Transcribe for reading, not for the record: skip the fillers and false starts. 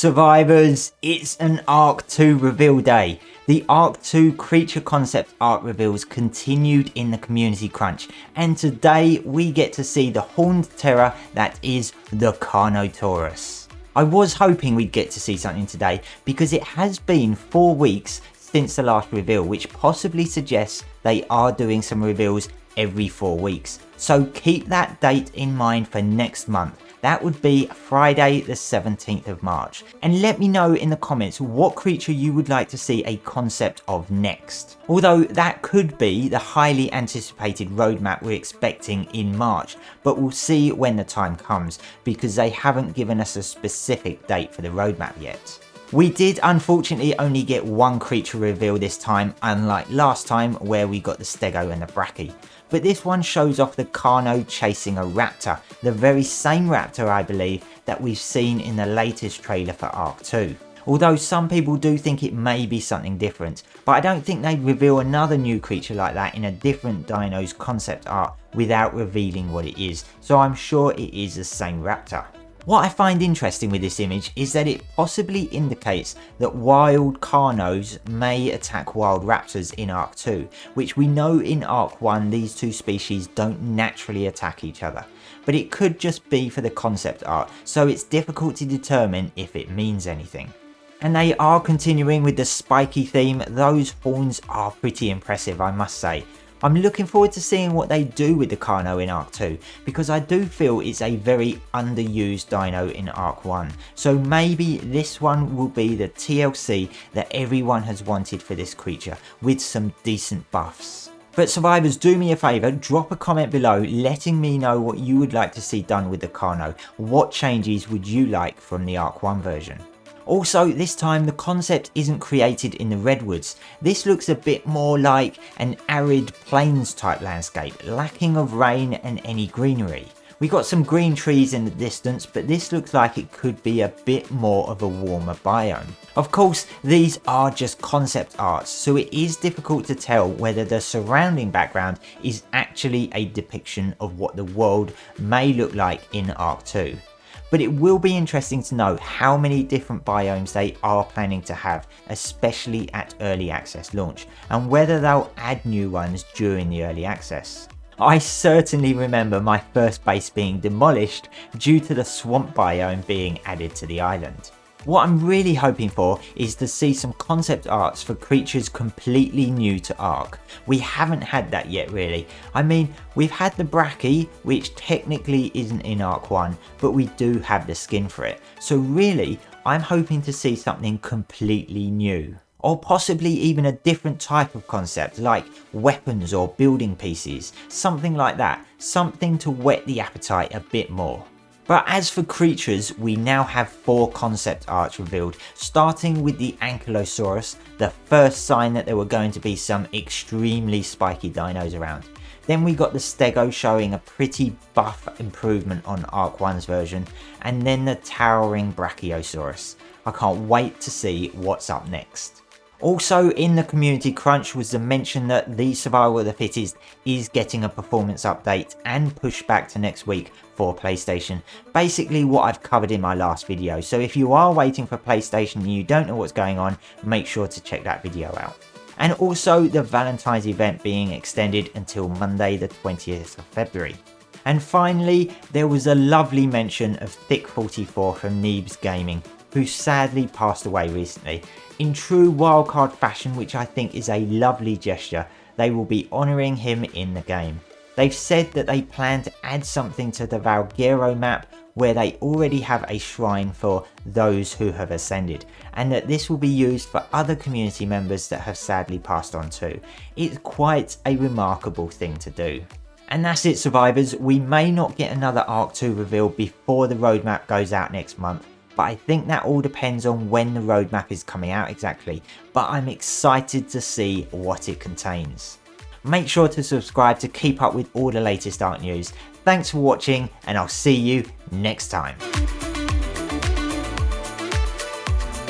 Survivors, it's an ARK 2 reveal day. The ARK 2 creature concept art reveals continued in the community crunch, and today we get to see the horned terror that is the Carnotaurus. I was hoping we'd get to see something today because it has been 4 weeks since the last reveal, which possibly suggests they are doing some reveals every 4 weeks. So keep that date in mind for next month. That would be Friday the 17th of March. And let me know in the comments what creature you would like to see a concept of next. Although that could be the highly anticipated roadmap we're expecting in March, but we'll see when the time comes because they haven't given us a specific date for the roadmap yet. We did unfortunately only get one creature reveal this time, unlike last time where we got the Stego and the Brachie. But this one shows off the Carno chasing a raptor, the very same raptor I believe that we've seen in the latest trailer for ARK 2. Although some people do think it may be something different, but I don't think they'd reveal another new creature like that in a different Dino's concept art without revealing what it is, so I'm sure it is the same raptor. What I find interesting with this image is that it possibly indicates that wild Carnos may attack wild raptors in ARK 2, which we know in ARK 1 these two species don't naturally attack each other. But it could just be for the concept art, so it's difficult to determine if it means anything. And they are continuing with the spiky theme. Those horns are pretty impressive, I must say. I'm looking forward to seeing what they do with the Carno in ARK 2 because I do feel it's a very underused dino in ARK 1, so maybe this one will be the TLC that everyone has wanted for this creature with some decent buffs. But survivors, do me a favour, drop a comment below letting me know what you would like to see done with the Carno. What changes would you like from the ARK 1 version? Also, this time the concept isn't created in the redwoods. This looks a bit more like an arid plains type landscape, lacking of rain and any greenery. We got some green trees in the distance, but this looks like it could be a bit more of a warmer biome. Of course, these are just concept arts, so it is difficult to tell whether the surrounding background is actually a depiction of what the world may look like in ARK 2. But it will be interesting to know how many different biomes they are planning to have, especially at early access launch, and whether they'll add new ones during the early access. I certainly remember my first base being demolished due to the swamp biome being added to the island. What I'm really hoping for is to see some concept arts for creatures completely new to ARK. We haven't had that yet really. I mean, we've had the Brachie, which technically isn't in ARK 1, but we do have the skin for it. So really, I'm hoping to see something completely new. Or possibly even a different type of concept like weapons or building pieces, something like that. Something to whet the appetite a bit more. But as for creatures, we now have 4 concept arts revealed, starting with the Ankylosaurus, the first sign that there were going to be some extremely spiky dinos around. Then we got the Stego showing a pretty buff improvement on ARK 1's version, and then the towering Brachiosaurus. I can't wait to see what's up next. Also in the community crunch was the mention that the Survival of the Fittest is getting a performance update and pushed back to next week for PlayStation. Basically what I've covered in my last video, so if you are waiting for PlayStation and you don't know what's going on, make sure to check that video out. And also the Valentine's event being extended until Monday the 20th of February. And finally, there was a lovely mention of Thick44 from Neebs Gaming, who sadly passed away recently. In true wildcard fashion, which I think is a lovely gesture, they will be honouring him in the game. They've said that they plan to add something to the Valguero map where they already have a shrine for those who have ascended, and that this will be used for other community members that have sadly passed on too. It's quite a remarkable thing to do. And that's it survivors, we may not get another ARK 2 reveal before the roadmap goes out next month, but I think that all depends on when the roadmap is coming out exactly, but I'm excited to see what it contains. Make sure to subscribe to keep up with all the latest ARK news. Thanks for watching and I'll see you next time.